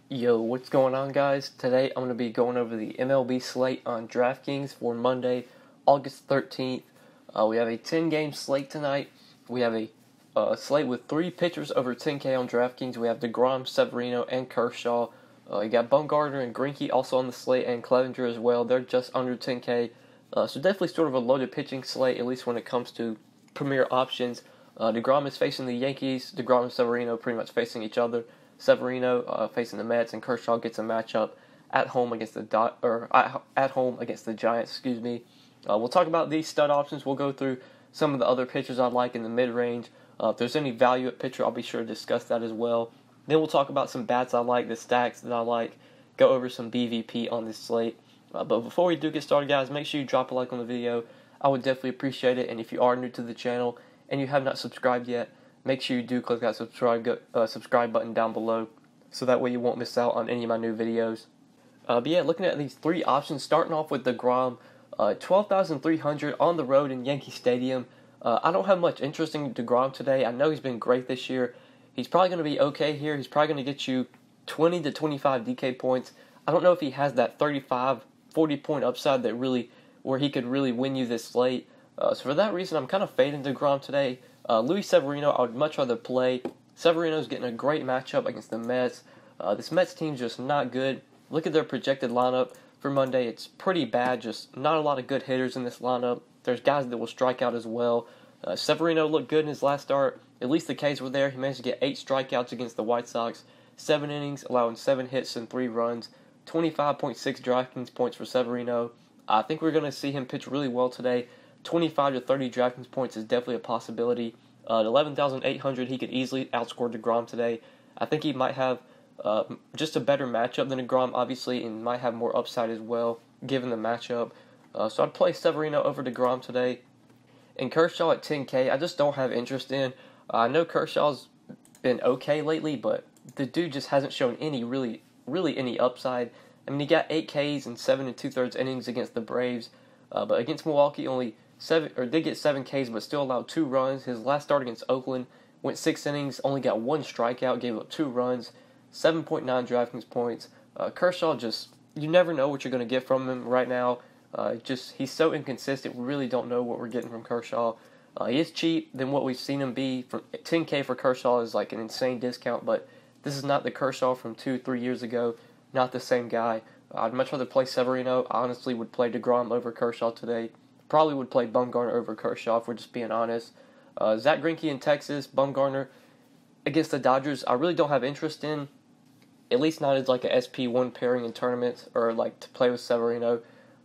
Yo, what's going on, guys? Today I'm going to be going over the MLB slate on DraftKings for Monday, August 13th. We have a 10-game slate tonight. We have a slate with 3 pitchers over 10K on DraftKings. We have DeGrom, Severino, and Kershaw. You got Bumgarner and Greinke also on the slate, and Clevenger as well. They're just under 10K. So definitely sort of a loaded pitching slate, at least when it comes to premier options. DeGrom is facing the Yankees. DeGrom and Severino pretty much facing each other. Severino facing the Mets, and Kershaw gets a matchup at home against at home against the Giants. We'll talk about these stud options. We'll go through some of the other pitchers I like in the mid-range. If there's any value at pitcher, I'll be sure to discuss that as well. Then we'll talk about some bats I like, the stacks that I like, go over some BVP on this slate. But before we do get started, guys, make sure you drop a like on the video. I would definitely appreciate it. And if you are new to the channel and you have not subscribed yet, make sure you do click that subscribe button down below, so that way you won't miss out on any of my new videos. But yeah, looking at these 3 options, starting off with DeGrom, 12,300 on the road in Yankee Stadium. I don't have much interest in DeGrom today. I know he's been great this year. He's probably going to be okay here. He's probably going to get you 20 to 25 DK points. I don't know if he has that 35, 40 point upside where he could really win you this slate. So for that reason, I'm kind of fading DeGrom today. Luis Severino, I would much rather play. Severino's getting a great matchup against the Mets. This Mets team's just not good. Look at their projected lineup for Monday. It's pretty bad. Just not a lot of good hitters in this lineup. There's guys that will strike out as well. Severino looked good in his last start. At least the Ks were there. He managed to get 8 strikeouts against the White Sox. 7 innings, allowing 7 hits and 3 runs. 25.6 DraftKings points for Severino. I think we're going to see him pitch really well today. 25 to 30 DraftKings points is definitely a possibility. At 11,800, he could easily outscore DeGrom today. I think he might have just a better matchup than DeGrom, obviously, and might have more upside as well, given the matchup. So I'd play Severino over DeGrom today. And Kershaw at 10K, I just don't have interest in. I know Kershaw's been okay lately, but the dude just hasn't shown really any upside. I mean, he got 8 Ks and 7 2/3 innings against the Braves, but against Milwaukee did get 7 Ks, but still allowed 2 runs. His last start against Oakland went 6 innings, only got 1 strikeout, gave up 2 runs, 7.9 DraftKings points. Kershaw, you never know what you're going to get from him right now. He's so inconsistent. We really don't know what we're getting from Kershaw. He is cheap than what we've seen him be. From 10K for Kershaw is like an insane discount, but this is not the Kershaw from 2-3 years ago. Not the same guy. I'd much rather play Severino. I honestly would play DeGrom over Kershaw today. Probably would play Bumgarner over Kershaw if we're just being honest. Zach Greinke in Texas, Bumgarner against the Dodgers, I really don't have interest in. At least not as like a SP1 pairing in tournaments or like to play with Severino.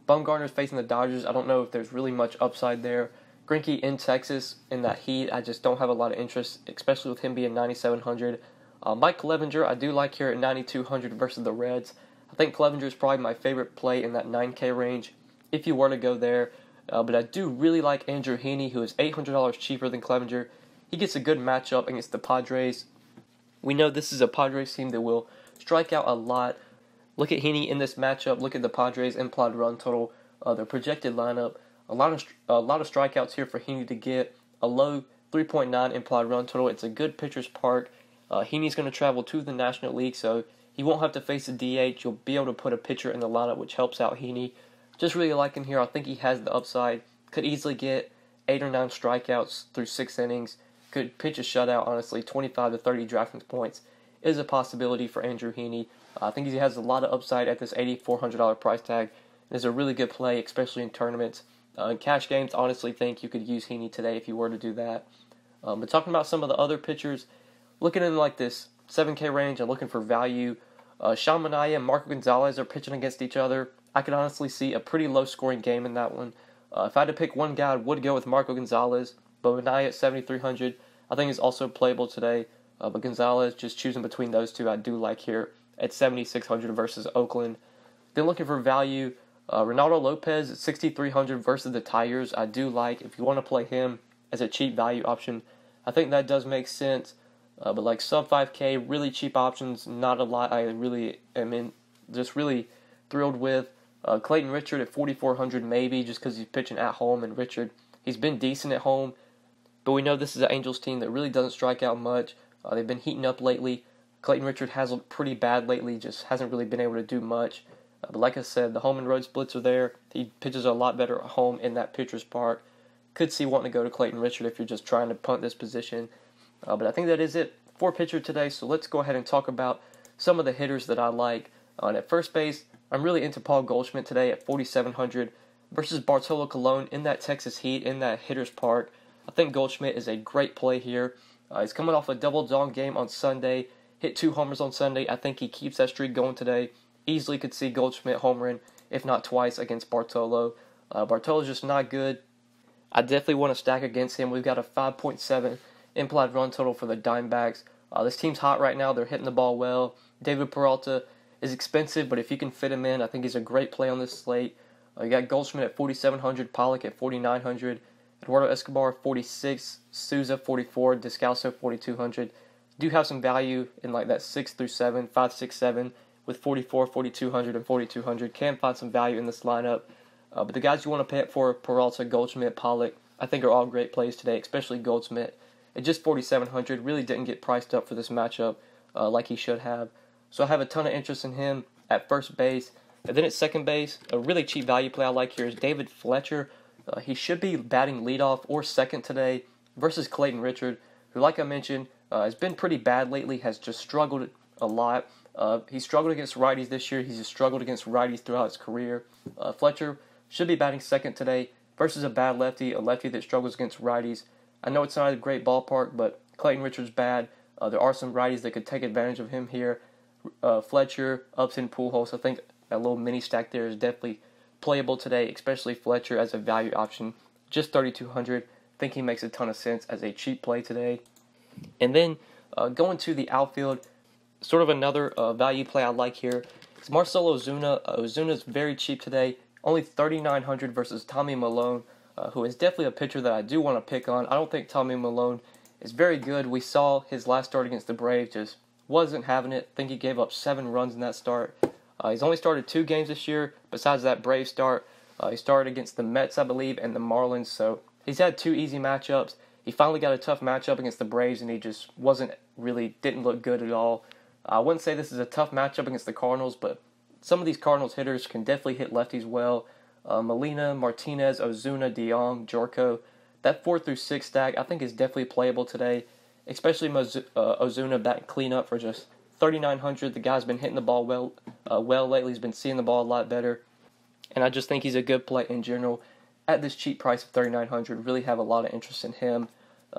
Bumgarner's facing the Dodgers. I don't know if there's really much upside there. Greinke in Texas in that heat, I just don't have a lot of interest, especially with him being 9,700. Mike Clevenger, I do like here at 9,200 versus the Reds. I think Clevenger is probably my favorite play in that 9K range if you were to go there. But I do really like Andrew Heaney, who is $800 cheaper than Clevenger. He gets a good matchup against the Padres. We know this is a Padres team that will strike out a lot. Look at Heaney in this matchup. Look at the Padres implied run total, their projected lineup. A lot of strikeouts here for Heaney to get. A low 3.9 implied run total. It's a good pitcher's park. Heaney's going to travel to the National League, so he won't have to face a DH. You'll be able to put a pitcher in the lineup, which helps out Heaney. Just really like him here. I think he has the upside. Could easily get 8 or 9 strikeouts through 6 innings. Could pitch a shutout, honestly. 25 to 30 DraftKings points is a possibility for Andrew Heaney. I think he has a lot of upside at this $8,400 price tag. It is a really good play, especially in tournaments. In cash games, honestly think you could use Heaney today if you were to do that. But talking about some of the other pitchers, looking in like this 7K range and looking for value, Sean Manaea and Marco Gonzalez are pitching against each other. I could honestly see a pretty low-scoring game in that one. If I had to pick one guy, I would go with Marco Gonzalez, but Manaea at 7,300 I think is also playable today. But Gonzalez, just choosing between those two, I do like here at 7,600 versus Oakland. Then looking for value, Ronaldo Lopez at 6,300 versus the Tigers. I do like, if you want to play him as a cheap value option, I think that does make sense. But like sub 5K, really cheap options, not a lot I really am just really thrilled with. Clayton Richard at 4,400 maybe, just because he's pitching at home, and Richard, he's been decent at home, but we know this is an Angels team that really doesn't strike out much. They've been heating up lately. Clayton Richard has looked pretty bad lately, just hasn't really been able to do much. But like I said, the home and road splits are there. He pitches a lot better at home in that pitcher's park. Could see wanting to go to Clayton Richard if you're just trying to punt this position. But I think that is it for pitcher today, so let's go ahead and talk about some of the hitters that I like. And at first base, I'm really into Paul Goldschmidt today at 4,700 versus Bartolo Colon in that Texas Heat, in that hitter's park. I think Goldschmidt is a great play here. He's coming off a double dong game on Sunday, hit 2 homers on Sunday. I think he keeps that streak going today. Easily could see Goldschmidt homering, if not twice, against Bartolo. Bartolo's just not good. I definitely want to stack against him. We've got a 5.7 implied run total for the Diamondbacks. This team's hot right now. They're hitting the ball well. David Peralta is expensive, but if you can fit him in, I think he's a great play on this slate. You got Goldschmidt at 4,700, Pollock at 4,900, Eduardo Escobar 46, Souza 44, Descalso 4,200. Do have some value in like that 6 through 7, 5, 6, 7 with 44, 4,200, and 4,200. Can find some value in this lineup. But the guys you want to pay up for, Peralta, Goldschmidt, Pollock, I think are all great plays today, especially Goldschmidt. At just 4,700, really didn't get priced up for this matchup like he should have. So I have a ton of interest in him at first base. And then at second base, a really cheap value play I like here is David Fletcher. He should be batting leadoff or second today versus Clayton Richard, who, like I mentioned, has been pretty bad lately, has just struggled a lot. He struggled against righties this year. He's just struggled against righties throughout his career. Fletcher should be batting second today versus a bad lefty, a lefty that struggles against righties. I know it's not a great ballpark, but Clayton Richard's bad. There are some righties that could take advantage of him here. Fletcher, Upton, Pujols, I think that little mini stack there is definitely playable today, especially Fletcher as a value option. Just 3,200. I think he makes a ton of sense as a cheap play today. And then going to the outfield, sort of another value play I like here is Marcell Ozuna. Ozuna's very cheap today, only 3,900 versus Tommy Milone, who is definitely a pitcher that I do want to pick on. I don't think Tommy Milone is very good. We saw his last start against the Braves, just wasn't having it. I think he gave up 7 runs in that start. He's only started 2 games this year besides that Braves start. He started against the Mets, I believe, and the Marlins, so he's had 2 easy matchups. He finally got a tough matchup against the Braves, and he just didn't look good at all. I wouldn't say this is a tough matchup against the Cardinals, but some of these Cardinals hitters can definitely hit lefties well. Molina, Martinez, Ozuna, DeYoung, Jorko. That 4 through 6 stack I think is definitely playable today, especially Ozuna batting cleanup for just 3,900. The guy's been hitting the ball well lately. He's been seeing the ball a lot better, and I just think he's a good play in general. At this cheap price of 3,900, really have a lot of interest in him.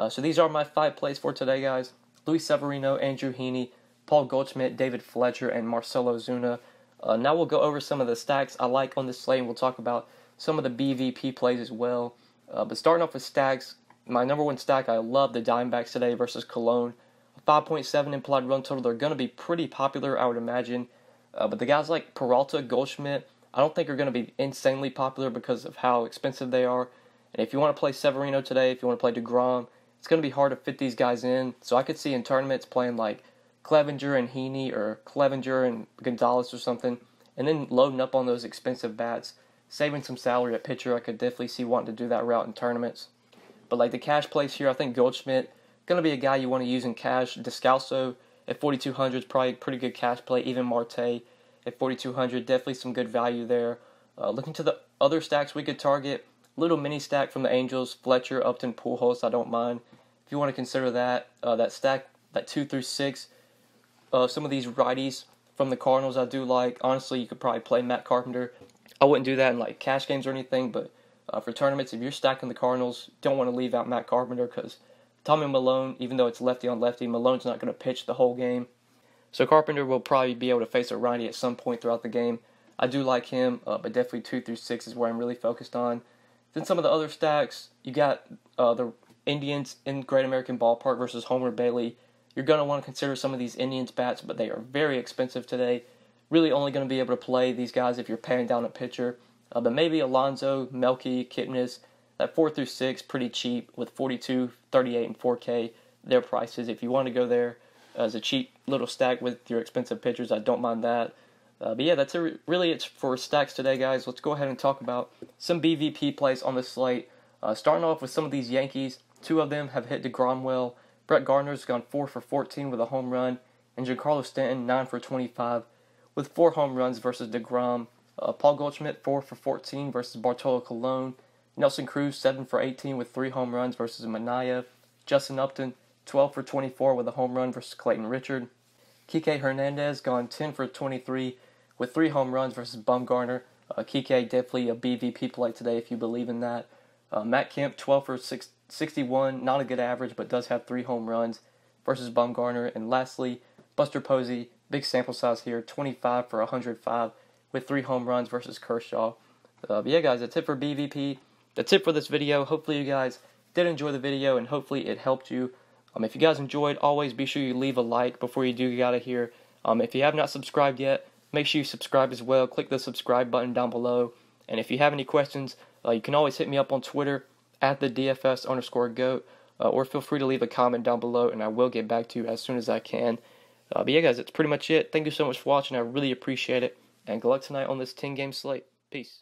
So these are my 5 plays for today, guys. Luis Severino, Andrew Heaney, Paul Goldschmidt, David Fletcher, and Marcell Ozuna. Now we'll go over some of the stacks I like on this slate, and we'll talk about some of the BVP plays as well. But starting off with stacks, my number 1 stack, I love the Diamondbacks today versus Cologne. 5.7 implied run total. They're going to be pretty popular, I would imagine. But the guys like Peralta, Goldschmidt, I don't think are going to be insanely popular because of how expensive they are. And if you want to play Severino today, if you want to play DeGrom, it's going to be hard to fit these guys in. So I could see in tournaments playing like Clevenger and Heaney or Clevenger and Gonzalez or something, and then loading up on those expensive bats, saving some salary at pitcher. I could definitely see wanting to do that route in tournaments. But like the cash plays here, I think Goldschmidt, going to be a guy you want to use in cash. Descalso at 4,200 is probably a pretty good cash play. Even Marte at 4,200, definitely some good value there. Looking to the other stacks we could target, little mini stack from the Angels, Fletcher, Upton, Pujols, I don't mind. If you want to consider that, that stack, that 2 through 6, some of these righties from the Cardinals I do like. Honestly, you could probably play Matt Carpenter. I wouldn't do that in like cash games or anything, but for tournaments, if you're stacking the Cardinals, don't want to leave out Matt Carpenter because Tommy Milone, even though it's lefty on lefty, Malone's not going to pitch the whole game. So Carpenter will probably be able to face a righty at some point throughout the game. I do like him, but definitely 2 through 6 is where I'm really focused on. Then some of the other stacks, you got the Indians in Great American Ballpark versus Homer Bailey. You're going to want to consider some of these Indians bats, but they are very expensive today. Really only going to be able to play these guys if you're paying down a pitcher. But maybe Alonso, Melky, Kipnis, that 4 through 6, pretty cheap with 42, 38, and 4K, their prices. If you want to go there as a cheap little stack with your expensive pitchers, I don't mind that. But yeah, that's really it for stacks today, guys. Let's go ahead and talk about some BVP plays on the slate. Starting off with some of these Yankees, 2 of them have hit DeGrom well. Brett Gardner's gone 4 for 14 with a home run. And Giancarlo Stanton, 9 for 25 with 4 home runs versus DeGrom. Paul Goldschmidt, 4 for 14 versus Bartolo Colon. Nelson Cruz, 7 for 18 with 3 home runs versus Manaea. Justin Upton, 12 for 24 with a home run versus Clayton Richard. Kike Hernandez, gone 10 for 23 with 3 home runs versus Bumgarner. Kike definitely a BVP play today if you believe in that. Matt Kemp, 12 for 61, not a good average, but does have 3 home runs versus Bumgarner. And lastly, Buster Posey, big sample size here, 25 for 105 with 3 home runs versus Kershaw. But yeah, guys, that's it for BVP. That's it for this video. Hopefully you guys did enjoy the video, and hopefully it helped you. If you guys enjoyed, always be sure you leave a like before you do get out of here. If you have not subscribed yet, make sure you subscribe as well. Click the subscribe button down below. And if you have any questions, you can always hit me up on Twitter at the DFS_GOAT, or feel free to leave a comment down below, and I will get back to you as soon as I can. But yeah, guys, that's pretty much it. Thank you so much for watching. I really appreciate it. And good luck tonight on this 10-game slate. Peace.